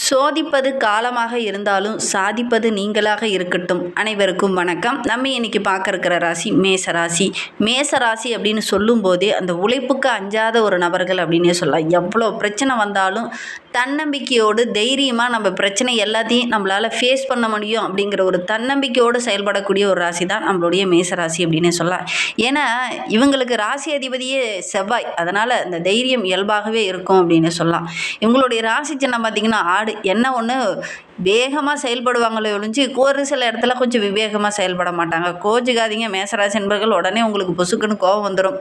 சோதிப்பது காலமாக இருந்தாலும் சாதிப்பது நீங்களாக இருக்கட்டும். அனைவருக்கும் வணக்கம். நம்ம இன்னைக்கு பார்க்க இருக்கிற ராசி மேசராசி. மேசராசி அப்படின்னு சொல்லும்போதே அந்த உழைப்புக்கு அஞ்சாத ஒரு நபர்கள் அப்படின்னே சொல்லலாம். எவ்வளோ பிரச்சனை வந்தாலும் தன்னம்பிக்கையோடு தைரியமாக நம்ம பிரச்சனை எல்லாத்தையும் நம்மளால் ஃபேஸ் பண்ண முடியும் அப்படிங்கிற ஒரு தன்னம்பிக்கையோடு செயல்படக்கூடிய ஒரு ராசி தான் நம்மளுடைய மேசராசி அப்படின்னே சொல்லலாம். ஏன்னா இவங்களுக்கு ராசி அதிபதியே செவ்வாய், அதனால் இந்த தைரியம் இயல்பாகவே இருக்கும் அப்படின்னு சொல்லலாம். இவங்களுடைய ராசி சின்னம் பார்த்திங்கன்னா ஆடு. என்ன ஒன்று வேகமாக செயல்படுவாங்களே ஒழிஞ்சு ஒரு சில இடத்துல கொஞ்சம் விவேகமாக செயல்பட மாட்டாங்க. கோச்சிக்காதீங்க மேசராசி என்பர்கள், உடனே உங்களுக்கு பொசுக்குன்னு கோபம் வந்துடும்.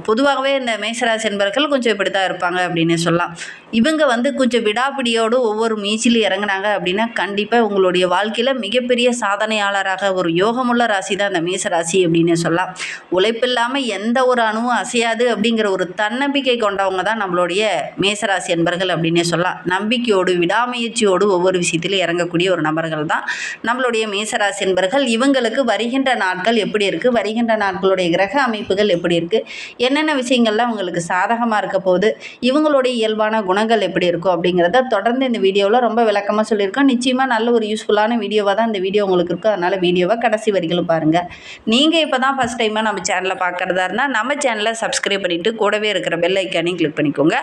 பொதுவாகவே இந்த மேசராசி என்பர்கள் கொஞ்சம் இப்படி தான் இருப்பாங்க அப்படின்னு சொல்லலாம். இவங்க கொஞ்சம் விடாப்பிடியோடு ஒவ்வொரு முயற்சியில் இறங்கினாங்க அப்படின்னா கண்டிப்பாக உங்களுடைய வாழ்க்கையில் மிகப்பெரிய சாதனையாளராக ஒரு யோகமுள்ள ராசி தான் இந்த மேசராசி அப்படின்னு சொல்லலாம். உழைப்பில்லாமல் எந்த ஒரு அணுவும் அசையாது அப்படிங்கிற ஒரு தன்னம்பிக்கை கொண்டவங்க தான் நம்மளுடைய மேசராசி என்பர்கள் அப்படின்னே சொல்லலாம். நம்பிக்கையோடு விடாமுயற்சியோடு ஒவ்வொரு விஷயத்திலும் இறங்கக்கூடிய ஒரு நபர்கள் தான் நம்மளுடைய மேசராசி என்பர்கள். இவங்களுக்கு வருகின்ற நாட்கள் எப்படி இருக்குது, வருகின்ற நாட்களுடைய கிரக அமைப்புகள் எப்படி இருக்குது, என்னென்ன விஷயங்கள்லாம் உங்களுக்கு சாதகமாக இருக்க போது, இவங்களுடைய இயல்பான குணங்கள் எப்படி இருக்கும் அப்படிங்கிறத தொடர்ந்து இந்த வீடியோவில் ரொம்ப விளக்கமாக சொல்லியிருக்கோம். நிச்சயமாக நல்ல ஒரு யூஸ்ஃபுல்லான வீடியோவாக தான் இந்த வீடியோ உங்களுக்கு இருக்கும். அதனால் வீடியோவை கடைசி வரைக்கும் பாருங்கள். நீங்கள் இப்போ தான் ஃபஸ்ட் டைமாக நம்ம சேனலை பார்க்குறதா இருந்தால் நம்ம சேனலை சப்ஸ்கிரைப் பண்ணிவிட்டு கூடவே இருக்கிற பெல் ஐக்கானையும் கிளிக் பண்ணிக்கோங்க.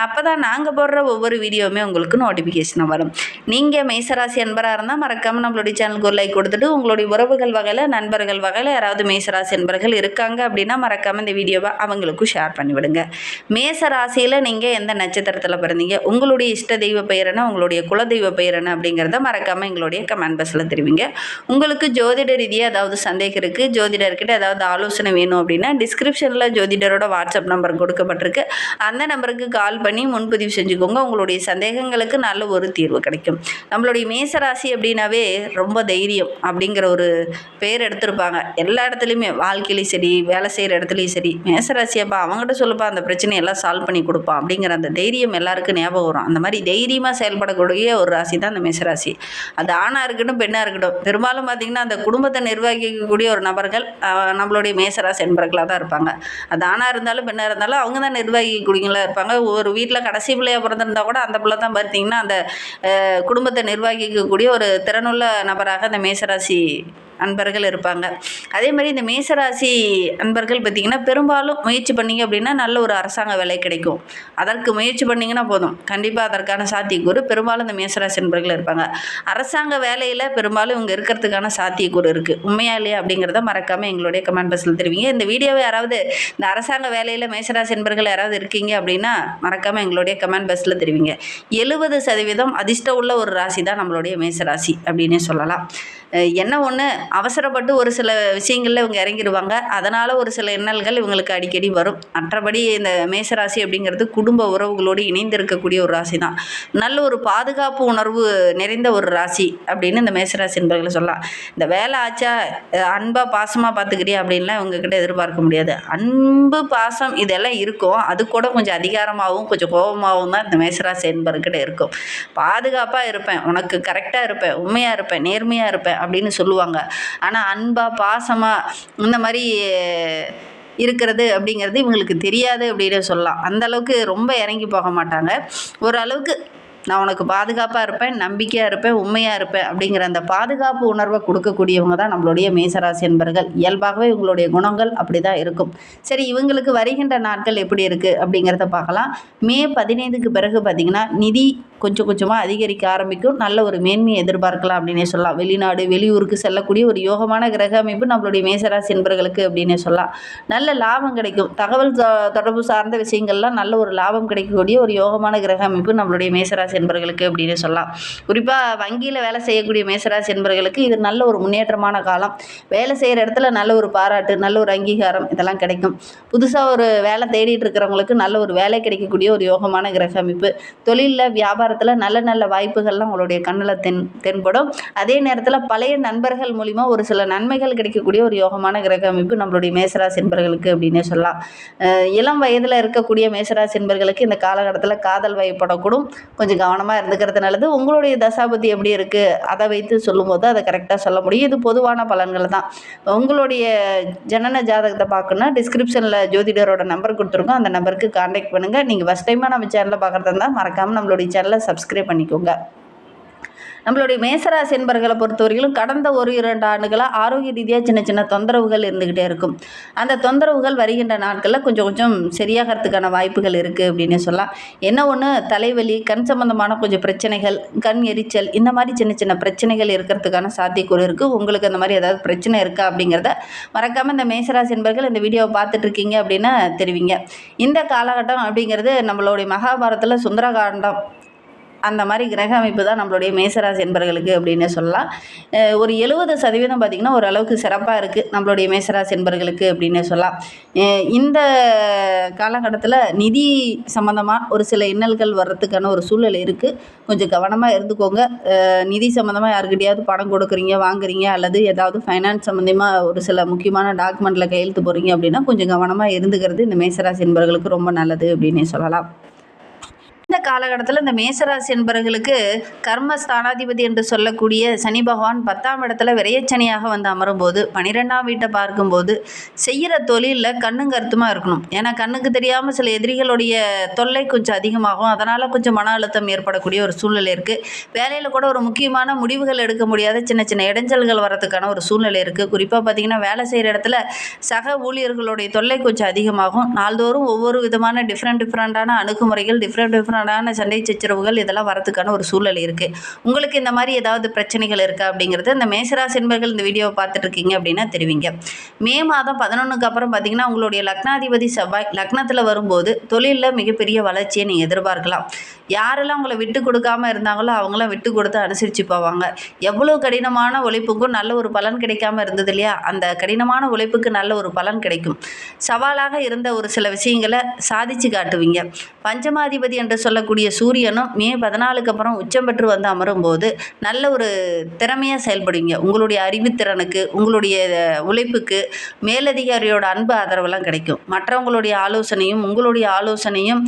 அப்போ தான் நாங்கள் போடுற ஒவ்வொரு வீடியோவுமே உங்களுக்கு நோட்டிஃபிகேஷனாக வரும். நீங்கள் மேசராசி என்பராக இருந்தால் மறக்காமல் நம்மளுடைய சேனலுக்கு ஒரு லைக் கொடுத்துட்டு உங்களுடைய உறவுகள் வகையில் நண்பர்கள் வகையில் யாராவது மேசராசி என்பர்கள் இருக்காங்க அப்படின்னா மறக்காமல் இந்த வீடியோவை அவங்களுக்கும் ஷேர் பண்ணிவிடுங்க. மேசராசியில் நீங்கள் எந்த நட்சத்திரத்தில் பிறந்தீங்க, உங்களுடைய இஷ்ட தெய்வ பெயர் என்ன, உங்களுடைய குலதெய்வ பெயர் என்ன அப்படிங்கிறத மறக்காமல் எங்களுடைய கமெண்ட் பாக்ஸில் தெரிவிங்க. உங்களுக்கு ஜோதிட ரீதியாக ஏதாவது சந்தேகம் இருக்குது, ஜோதிடர்கிட்ட ஏதாவது ஆலோசனை வேணும் அப்படின்னா டிஸ்கிரிப்ஷனில் ஜோதிடரோட வாட்ஸ்அப் நம்பர் கொடுக்கப்பட்டிருக்கு. அந்த நம்பருக்கு கால் பண்ணி முன்பதிவு செஞ்சுக்கோங்க. உங்களுடைய சந்தேகங்களுக்கு நல்ல ஒரு தீர்வு கிடைக்கும். நம்மளுடைய மேசராசி அப்படின்னாவே ரொம்ப தைரியம் அப்படிங்கிற ஒரு பேர் எடுத்திருப்பாங்க. எல்லா இடத்துலையுமே வாழ்க்கையிலையும் சரி, வேலை செய்கிற இடத்துலையும் சரி, மேசராசி அப்பா அவங்ககிட்ட சொல்லப்பா அந்த பிரச்சனையை எல்லாம் சால்வ் பண்ணி கொடுப்பான் அப்படிங்கிற அந்த தைரியம் எல்லாருக்கும் ஞாபகம் வரும். அந்த மாதிரி தைரியமாக செயல்படக்கூடிய ஒரு ராசி தான் அந்த மேசராசி. அது ஆணாக இருக்கட்டும் பெண்ணாக இருக்கட்டும், பெரும்பாலும் பார்த்திங்கன்னா அந்த குடும்பத்தை நிர்வகிக்கக்கூடிய ஒரு நபர்கள் நம்மளுடைய மேசராசி என்பர்களாக தான் இருப்பாங்க. அது ஆணாக இருந்தாலும் பெண்ணாக இருந்தாலும் அவங்க தான் நிர்வகிக்கக்கூடியவங்களாக இருப்பாங்க. ஒரு வீட்டில் கடைசி பிள்ளையாக பிறந்திருந்தால் கூட அந்த பிள்ளை தான் பார்த்திங்கன்னா அந்த குடும்பத்தை நிர்வகிக்கக்கூடிய ஒரு திறனுள்ள நபராக அந்த மேசராசி அன்பர்கள் இருப்பாங்க. அதே மாதிரி இந்த மேசராசி அன்பர்கள் பார்த்திங்கன்னா பெரும்பாலும் முயற்சி பண்ணிங்க அப்படின்னா நல்ல ஒரு அரசாங்க வேலை கிடைக்கும். அதற்கு முயற்சி பண்ணிங்கன்னா போதும், கண்டிப்பாக அதற்கான சாத்தியக்கூறு பெரும்பாலும் இந்த மேசராசி அன்பர்கள் இருப்பாங்க. அரசாங்க வேலையில் பெரும்பாலும் இவங்க இருக்கிறதுக்கான சாத்தியக்கூறு இருக்குது. உண்மையா இல்லையா அப்படிங்கிறத மறக்காமல் எங்களுடைய கமெண்ட் பாக்ஸில் தெரிவிங்க. இந்த வீடியோவை யாராவது இந்த அரசாங்க வேலையில் மேசராசி அன்பர்கள் யாராவது இருக்கீங்க அப்படின்னா மறக்காமல் எங்களுடைய கமெண்ட் பாக்ஸில் தெரிவிங்க. 70% அதிர்ஷ்டம் உள்ள ஒரு ராசி தான் நம்மளுடைய மேசராசி அப்படின்னே சொல்லலாம். என்ன ஒன்று, அவசரப்பட்டு ஒரு சில விஷயங்களில் இவங்க இறங்கிடுவாங்க. அதனால் ஒரு சில இன்னல்கள் இவங்களுக்கு அடிக்கடி வரும். மற்றபடி இந்த மேசராசி அப்படிங்கிறது குடும்ப உறவுகளோடு இணைந்து இருக்கக்கூடிய ஒரு ராசி தான். நல்ல ஒரு பாதுகாப்பு உணர்வு நிறைந்த ஒரு ராசி அப்படின்னு இந்த மேசராசி என்பர்களை சொல்லலாம். இந்த வேலை ஆச்சா அன்பாக பாசமாக பார்த்துக்கிறியா அப்படின்லாம் இவங்ககிட்ட எதிர்பார்க்க முடியாது. அன்பு பாசம் இதெல்லாம் இருக்கும், அது கூட கொஞ்சம் அதிகாரமாகவும் கொஞ்சம் கோபமாகவும் தான் இந்த மேசராசி என்பர்கிட்ட இருக்கும். பாதுகாப்பாக இருப்பேன், உனக்கு கரெக்டாக இருப்பேன், உண்மையாக இருப்பேன், நேர்மையாக இருப்பேன் அப்படின்னு சொல்லுவாங்க. ஆனால் அன்பாக பாசமாக இந்த மாதிரி இருக்கிறது அப்படிங்கிறது இவங்களுக்கு தெரியாது அப்படின்னு சொல்லலாம். அந்தளவுக்கு ரொம்ப இறங்கி போக மாட்டாங்க. ஓரளவுக்கு நான் உனக்கு பாதுகாப்பாக இருப்பேன், நம்பிக்கையாக இருப்பேன், உண்மையாக இருப்பேன் அப்படிங்கிற அந்த பாதுகாப்பு உணர்வை கொடுக்கக்கூடியவங்க தான் நம்மளுடைய மேசராசி என்பர்கள். இயல்பாகவே இவங்களுடைய குணங்கள் அப்படி தான் இருக்கும். சரி, இவங்களுக்கு வருகின்ற நாட்கள் எப்படி இருக்குது அப்படிங்கிறத பார்க்கலாம். மே 15க்கு பிறகு பார்த்திங்கன்னா நிதி கொஞ்சம் கொஞ்சமாக அதிகரிக்க ஆரம்பிக்கும். நல்ல ஒரு மேன்மையை எதிர்பார்க்கலாம் அப்படின்னே சொல்லலாம். வெளிநாடு வெளியூருக்கு செல்லக்கூடிய ஒரு யோகமான கிரக அமைப்பு நம்மளுடைய மேசராசி என்பர்களுக்கு அப்படின்னே சொல்லலாம். நல்ல லாபம் கிடைக்கும். தகவல் தொடர்பு சார்ந்த விஷயங்கள்லாம் நல்ல ஒரு லாபம் கிடைக்கக்கூடிய ஒரு யோகமான கிரக அமைப்பு நம்மளுடைய மேசராசி என்பர்களுக்கு அப்படின்னு சொல்லலாம். குறிப்பாக வங்கியில் வேலை செய்யக்கூடிய மேசராசி என்பர்களுக்கு இது நல்ல ஒரு முன்னேற்றமான காலம். வேலை செய்கிற இடத்துல நல்ல ஒரு பாராட்டு, நல்ல ஒரு அங்கீகாரம் இதெல்லாம் கிடைக்கும். புதுசாக ஒரு வேலை தேடிட்டு இருக்கிறவங்களுக்கு நல்ல ஒரு வேலை கிடைக்கக்கூடிய ஒரு யோகமான கிரக அமைப்பு. தொழிலில் வியாபாரத்தில் நல்ல நல்ல வாய்ப்புகள்லாம் உங்களுடைய கண்ணில் தென்படும். அதே நேரத்தில் பழைய நண்பர்கள் மூலிமா ஒரு சில நன்மைகள் கிடைக்கக்கூடிய ஒரு யோகமான கிரக அமைப்பு நம்மளுடைய மேசராசி என்பர்களுக்கு அப்படின்னே சொல்லலாம். இளம் வயதில் இருக்கக்கூடிய மேசராசி என்பர்களுக்கு இந்த காலகட்டத்தில் காதல் வயப்படக்கூடும். கொஞ்சம் கவனமாக இருந்துக்கிறது நல்லது. உங்களுடைய தசாபதி எப்படி இருக்குது அதை வைத்து சொல்லும்போது அதை கரெக்டாக சொல்ல முடியும். இது பொதுவான பலன்கள் தான். உங்களுடைய ஜனன ஜாதகத்தை பார்க்கணுன்னா டிஸ்கிரிப்ஷனில் ஜோதிடரோட நம்பர் கொடுத்துருக்கோம். அந்த நம்பருக்கு கான்டாக்ட் பண்ணுங்கள். நீங்கள் ஃபஸ்ட் டைமாக நம்ம சேனலில் பார்க்குறதா இருந்தால் மறக்காமல் நம்மளுடைய சேனலை சேனலை சப்ஸ்கிரைப் பண்ணிக்கோங்க. நம்மளுடைய மேசராசி என்பர்களை பொறுத்தவரையிலும் கடந்த 1-2 ஆண்டுகளாக ஆரோக்கிய ரீதியாக சின்ன சின்ன தொந்தரவுகள் இருந்துக்கிட்டே இருக்கும். அந்த தொந்தரவுகள் வருகின்ற நாட்களில் கொஞ்சம் கொஞ்சம் சரியாகிறதுக்கான வாய்ப்புகள் இருக்குது அப்படின்னு சொல்லலாம். என்ன ஒன்று, தலைவலி, கண் சம்பந்தமான கொஞ்சம் பிரச்சனைகள், கண் எரிச்சல், இந்த மாதிரி சின்ன சின்ன பிரச்சனைகள் இருக்கிறதுக்கான சாத்தியக்கூறு இருக்குது. உங்களுக்கு அந்த மாதிரி ஏதாவது பிரச்சனை இருக்கா அப்படிங்கிறத மறக்காமல் இந்த மேசராசி என்பர்கள் இந்த வீடியோவை பார்த்துட்டு இருக்கீங்க அப்படின்னா தெரிவிங்க. இந்த காலகட்டம் அப்படிங்கிறது நம்மளுடைய மகாபாரதத்தில் சுந்தரகாண்டம் அந்த மாதிரி கிரக அமைப்பு தான் நம்மளுடைய மேசராசி என்பர்களுக்கு அப்படின்னு சொல்லலாம். ஒரு 70% பார்த்திங்கன்னா ஓரளவுக்கு சிறப்பாக இருக்குது நம்மளுடைய மேசராசி என்பர்களுக்கு அப்படின்னு சொல்லலாம். இந்த காலகட்டத்தில் நிதி சம்மந்தமாக ஒரு சில இன்னல்கள் வர்றதுக்கான ஒரு சூழ்நிலை இருக்குது. கொஞ்சம் கவனமாக இருந்துக்கோங்க. நிதி சம்மந்தமாக யாருக்கிட்டையாவது பணம் கொடுக்குறீங்க, வாங்குறீங்க, அல்லது ஏதாவது ஃபைனான்ஸ் சம்மந்தமாக ஒரு சில முக்கியமான டாக்குமெண்ட்டில் கையெழுத்து போகிறீங்க அப்படின்னா கொஞ்சம் கவனமாக இருந்துக்கிறது இந்த மேசராசி என்பர்களுக்கு ரொம்ப நல்லது அப்படின்னே சொல்லலாம். இந்த காலகட்டத்தில் இந்த மேசராசி என்பவர்களுக்கு கர்மஸ்தானாதிபதி என்று சொல்லக்கூடிய சனி பகவான் 10ஆம் இடத்துல விரையச்சனியாக வந்து அமரும்போது 12ஆம் வீட்டை பார்க்கும்போது செய்கிற தொழிலில் கண்ணும் கருத்துமாக இருக்கணும். ஏன்னா கண்ணுக்கு தெரியாமல் சில எதிரிகளுடைய தொல்லை கொஞ்சம் அதிகமாகும். அதனால் கொஞ்சம் மன அழுத்தம் ஏற்படக்கூடிய ஒரு சூழ்நிலை இருக்குது. வேலையில் கூட ஒரு முக்கியமான முடிவுகள் எடுக்க முடியாத சின்ன சின்ன இடைஞ்சல்கள் வரதுக்கான ஒரு சூழ்நிலை இருக்குது. குறிப்பாக பார்த்திங்கன்னா வேலை செய்கிற இடத்துல சக ஊழியர்களுடைய தொல்லை கொஞ்சம் அதிகமாகும். நாள்தோறும் ஒவ்வொரு விதமான டிஃப்ரெண்டான அணுகுமுறைகள், டிஃப்ரெண்டான சண்டை சச்சரவுகள் இதெல்லாம் வரதுக்கான ஒரு சூழ்நிலை இருக்குது. உங்களுக்கு இந்த மாதிரி ஏதாவது பிரச்சனைகள் இருக்கா அப்படிங்கிறது இந்த மேசராசி என்பர்கள் இந்த வீடியோவை பார்த்துட்டு இருக்கீங்க அப்படின்னா தெரிவிங்க. மே மாதம் 11க்கு அப்புறம் பார்த்திங்கன்னா உங்களுடைய லக்னாதிபதி செவ்வாய் லக்னத்தில் வரும்போது தொழிலில் மிகப்பெரிய வளர்ச்சியை நீங்கள் எதிர்பார்க்கலாம். யாரெல்லாம் உங்களை விட்டு கொடுக்காமல் இருந்தாங்களோ அவங்களாம் விட்டு கொடுத்து அனுசரித்து போவாங்க. எவ்வளோ கடினமான உழைப்புக்கும் நல்ல ஒரு பலன் கிடைக்காம இருந்தது இல்லையா, அந்த கடினமான உழைப்புக்கு நல்ல ஒரு பலன் கிடைக்கும். சவாலாக இருந்த ஒரு சில விஷயங்களை சாதித்து காட்டுவீங்க. பஞ்சமாதிபதி என்று சொல்லக்கூடிய சூரியனும் மே 14க்கு அப்புறம் உச்சம் பெற்று வந்து அமரும்போது நல்ல ஒரு திறமையாக செயல்படுவீங்க. உங்களுடைய அறிவுத்திறனுக்கு, உங்களுடைய உழைப்புக்கு மேலதிகாரியோட அன்பு ஆதரவெல்லாம் கிடைக்கும். மற்றவங்களுடைய ஆலோசனையும் உங்களுடைய ஆலோசனையும்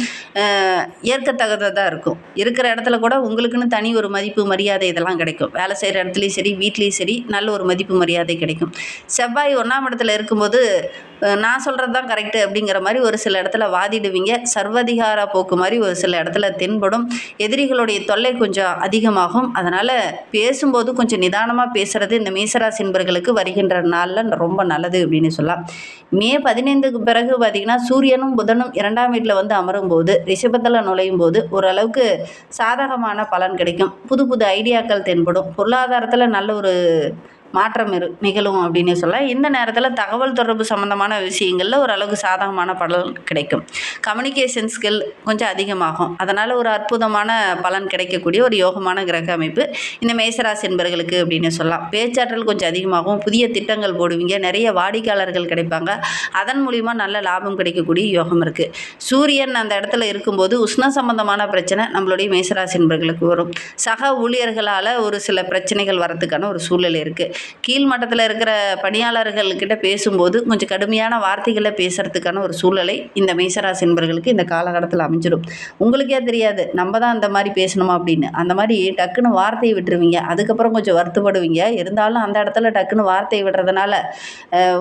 ஏற்கத்தக்கதாக இருக்கும். இருக்கிற இடத்துல கூட உங்களுக்குன்னு தனி ஒரு மதிப்பு மரியாதை இதெல்லாம் கிடைக்கும். வேலை செய்கிற இடத்துலையும் சரி, வீட்லேயும் சரி நல்ல ஒரு மதிப்பு மரியாதை கிடைக்கும். செவ்வாய் 1ஆம் இடத்துல இருக்கும்போது நான் சொல்கிறது தான் கரெக்டு அப்படிங்கிற மாதிரி ஒரு சில இடத்துல வாதிடுவீங்க. சர்வதிகார போக்கு மாதிரி ஒரு சில இடத்துல தென்படும். எதிரிகளுடைய தொல்லை கொஞ்சம் அதிகமாகும். அதனால் பேசும்போது கொஞ்சம் நிதானமாக பேசுகிறது இந்த மேசராசி என்பர்களுக்கு வருகின்ற நாளில் ரொம்ப நல்லது அப்படின்னு சொல்லலாம். மே 15க்கு பிறகு பார்த்திங்கன்னா சூரியனும் புதனும் 2ஆம் வீட்டில் வந்து அமரும்போது ரிஷபத்தில் நுழையும் போது ஓரளவுக்கு சாதகமான பலன் கிடைக்கும். புது புது ஐடியாக்கள் தென்படும். பொருளாதாரத்தில் நல்ல ஒரு மாற்றம் நிகழும் அப்படின்னு சொல்லலாம். இந்த நேரத்தில் தகவல் தொடர்பு சம்மந்தமான விஷயங்களில் ஓரளவுக்கு சாதகமான பலன் கிடைக்கும். கம்யூனிகேஷன் ஸ்கில் கொஞ்சம் அதிகமாகும். அதனால் ஒரு அற்புதமான பலன் கிடைக்கக்கூடிய ஒரு யோகமான கிரக அமைப்பு இந்த மேசராசி என்பர்களுக்கு அப்படின்னு சொல்லலாம். பேச்சாற்றல் கொஞ்சம் அதிகமாகும். புதிய திட்டங்கள் போடுவீங்க. நிறைய வாடிக்கையாளர்கள் கிடைப்பாங்க. அதன் மூலிமா நல்ல லாபம் கிடைக்கக்கூடிய யோகம் இருக்குது. சூரியன் அந்த இடத்துல இருக்கும்போது உஷ்ண சம்பந்தமான பிரச்சனை நம்மளுடைய மேசராசி என்பர்களுக்கு வரும். சக ஊழியர்களால் ஒரு சில பிரச்சனைகள் வரதுக்கான ஒரு சூழ்நிலை இருக்குது. கீழ்மட்டத்தில் இருக்கிற பணியாளர்கள்கிட்ட பேசும்போது கொஞ்சம் கடுமையான வார்த்தைகளை பேசுகிறதுக்கான ஒரு சூழ்நிலை இந்த மேசராசி என்பர்களுக்கு இந்த காலகட்டத்தில் அமைஞ்சிடும். உங்களுக்கே தெரியாது நம்ம தான் அந்த மாதிரி பேசணுமா அப்படின்னு. அந்த மாதிரி டக்குன்னு வார்த்தையை விட்டுருவீங்க. அதுக்கப்புறம் கொஞ்சம் வருத்தப்படுவீங்க. இருந்தாலும் அந்த இடத்துல டக்குன்னு வார்த்தையை விடுறதுனால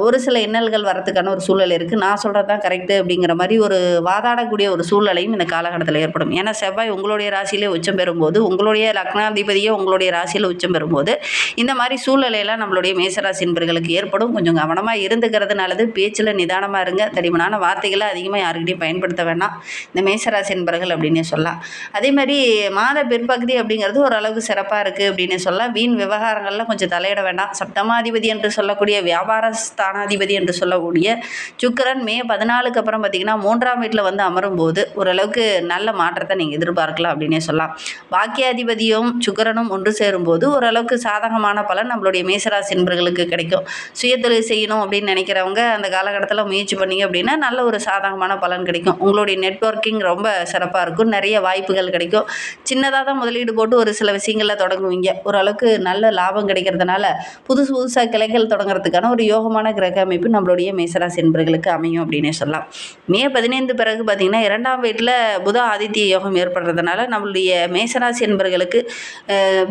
ஒரு சில இன்னல்கள் வரதுக்கான ஒரு சூழ்நிலை இருக்குது. நான் சொல்கிறது தான் கரெக்டு அப்படிங்கிற மாதிரி ஒரு வாதாடக்கூடிய ஒரு சூழ்நிலையும் இந்த காலகட்டத்தில் ஏற்படும். ஏன்னா செவ்வாய் உங்களுடைய ராசியிலே உச்சம் பெறும்போது, உங்களுடைய லக்னாதிபதியே உங்களுடைய ராசியில் உச்சம் பெறும்போது இந்த மாதிரி சூழ்நிலையில் நம்மளுடைய மேசராசி என்பர்களுக்கு ஏற்படும். கொஞ்சம் கவனமாக இருந்துக்கிறது நல்லது. பேச்சில் நிதானமாக இருங்க. தடிமனான வார்த்தைகளை அதிகமாக யாருக்கிட்டையும் பயன்படுத்த வேண்டாம் இந்த மேசராசி என்பர்கள் அப்படின்னு சொல்லலாம். அதே மாதிரி மாத பிற்பகுதி அப்படிங்கிறது ஓரளவுக்கு சிறப்பாக இருக்குது அப்படின்னு சொல்லலாம். வீண் விவகாரங்கள்லாம் கொஞ்சம் தலையிட வேண்டாம். சப்தமாதிபதி என்று சொல்லக்கூடிய வியாபார ஸ்தானாதிபதி என்று சொல்லக்கூடிய சுக்கிரன் மே 14க்கு அப்புறம் பார்த்திங்கன்னா 3ஆம் வீட்டில் வந்து அமரும்போது ஓரளவுக்கு நல்ல மாற்றத்தை நீங்கள் எதிர்பார்க்கலாம் அப்படின்னே சொல்லலாம். பாக்கியாதிபதியும் சுக்கிரனும் ஒன்று சேரும்போது ஓரளவுக்கு சாதகமான பலன் நம்மளுடைய மேசராசி என்பர்களுக்கு கிடைக்கும். சுயதொழில் செய்யணும் அப்படின்னு நினைக்கிறவங்க அந்த காலகட்டத்தில் முயற்சி பண்ணிங்க அப்படின்னா நல்ல ஒரு சாதகமான பலன் கிடைக்கும். உங்களுடைய நெட்வொர்க்கிங் ரொம்ப சிறப்பாக இருக்கும். நிறைய வாய்ப்புகள் கிடைக்கும். சின்னதாக தான் முதலீடு போட்டு ஒரு சில விஷயங்களில் தொடங்குவீங்க. ஓரளவுக்கு நல்ல லாபம் கிடைக்கிறதுனால புதுசாக கிளைகள் தொடங்குறதுக்கான ஒரு யோகமான கிரக அமைப்பு நம்மளுடைய மேசராசி என்பர்களுக்கு அமையும் அப்படின்னே சொல்லலாம். மே 15 பிறகு பார்த்திங்கன்னா 2ஆம் வீட்டில் புத ஆதித்ய யோகம் ஏற்படுறதுனால நம்மளுடைய மேசராசி என்பர்களுக்கு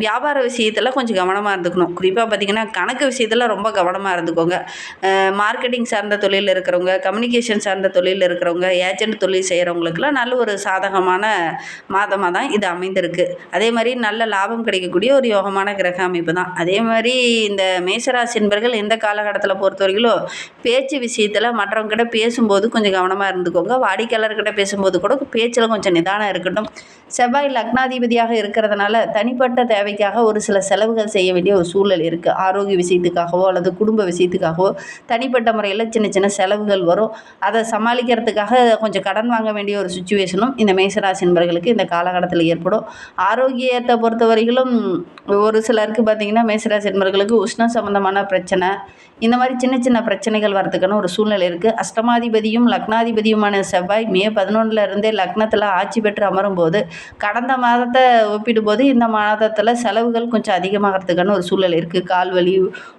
வியாபார விஷயத்தில் கொஞ்சம் கவனமாக இருந்துக்கணும். குறிப்பாக பார்த்திங்கன்னா பார்த்திங்கன்னா கணக்கு விஷயத்தில் ரொம்ப கவனமாக இருந்துக்கோங்க. மார்க்கெட்டிங் சார்ந்த தொழிலில் இருக்கிறவங்க, கம்யூனிகேஷன் சார்ந்த தொழிலில் இருக்கிறவங்க, ஏஜென்ட் தொழில் செய்கிறவங்களுக்குலாம் நல்ல ஒரு சாதகமான மாதமாக தான் இது அமைந்திருக்கு. அதே மாதிரி நல்ல லாபம் கிடைக்கக்கூடிய ஒரு யோகமான கிரக அமைப்பு தான். அதே மாதிரி இந்த மேஷராசி என்பர்கள் எந்த காலகட்டத்தில் பொறுத்தவரையிலும் பேச்சு விஷயத்தில் மற்றவங்ககிட்ட பேசும்போது கொஞ்சம் கவனமாக இருந்துக்கோங்க. வாடிக்கையாளர்கிட்ட பேசும்போது கூட பேச்சில் கொஞ்சம் நிதானம் இருக்கட்டும். செவ்வாய் லக்னாதிபதியாக இருக்கிறதுனால தனிப்பட்ட தேவைக்காக ஒரு சில செலவுகள் செய்ய வேண்டிய ஒரு சூழல் இருக்குது. ஆரோக்கிய விஷயத்துக்காகவோ அல்லது குடும்ப விஷயத்துக்காகவோ தனிப்பட்ட முறையில் சின்ன சின்ன செலவுகள் வரும். அதை சமாளிக்கிறதுக்காக கொஞ்சம் கடன் வாங்க வேண்டிய ஒரு சுச்சுவேஷனும் இந்த மேஷராசி என்பவர்களுக்கு இந்த காலகட்டத்தில் ஏற்படும். ஆரோக்கியத்தை பொறுத்தவரையிலும் ஒரு சிலருக்கு பார்த்திங்கன்னா மேஷராசி என்பவர்களுக்கு உஷ்ணம் சம்பந்தமான பிரச்சனை, இந்த மாதிரி சின்ன சின்ன பிரச்சனைகள் வரதுக்கான ஒரு சூழ்நிலை இருக்குது. அஷ்டமாதிபதியும் லக்னாதிபதியுமான செவ்வாய் மே 11 இருந்தே லக்னத்தில் ஆட்சி பெற்று அமரும்போது கடந்த மாதத்தை ஒப்பிடும்போது இந்த மாதத்தில் செலவுகள் கொஞ்சம் அதிகமாகிறதுக்கான ஒரு சூழ்நிலை இருக்குது. கால் வலி,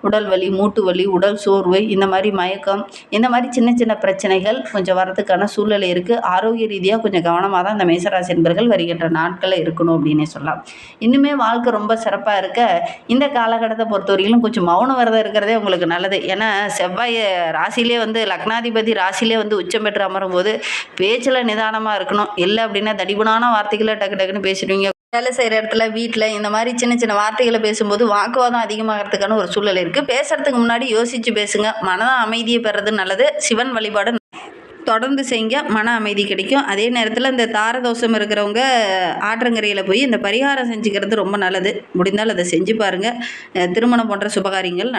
உடல் வலி, மூட்டு வலி, உடல் சோர்வு, இந்த மாதிரி மயக்கம், இந்த மாதிரி சின்ன சின்ன பிரச்சனைகள் கொஞ்சம் வரதுக்கான சூழ்நிலை இருக்குது. ஆரோக்கிய ரீதியாக கொஞ்சம் கவனமாக தான் இந்த மேஷராசி என்பர்கள் வருகின்ற நாட்களில் இருக்கணும் அப்படின்னே சொல்லலாம். இன்னுமே வாழ்க்கை ரொம்ப சிறப்பாக இருக்க இந்த காலகட்டத்தை பொறுத்தவரையிலும் கொஞ்சம் மௌன விரதம் இருக்கிறதே உங்களுக்கு நல்லது. ஏன்னா செவ்வாய் ராசியிலே லக்னாதிபதி ராசியிலே உச்சம் பெற்று அமரும் போது பேச்சில் நிதானமாக இருக்கணும். இல்லை அப்படின்னா தடிபனான வார்த்தைகளை டக்கு டக்குன்னு பேசிடுவீங்க. வேலை செய்கிற இடத்துல, வீட்டில் இந்த மாதிரி சின்ன சின்ன வார்த்தைகளை பேசும்போது வாக்குவாதம் அதிகமாகிறதுக்கான ஒரு சூழல் இருக்குது. பேசுகிறதுக்கு முன்னாடி யோசித்து பேசுங்க. மன அமைதியை பெறது நல்லது. சிவன் வழிபாடு தொடர்ந்து செய்யுங்க, மன அமைதி கிடைக்கும். அதே நேரத்தில் இந்த தாரதோஷம் இருக்கிறவங்க ஆற்றங்கரையில் போய் இந்த பரிகாரம் செஞ்சுக்கிறது ரொம்ப நல்லது. முடிந்தால் அதை செஞ்சு பாருங்கள். திருமணம் போன்ற சுபகாரியங்கள்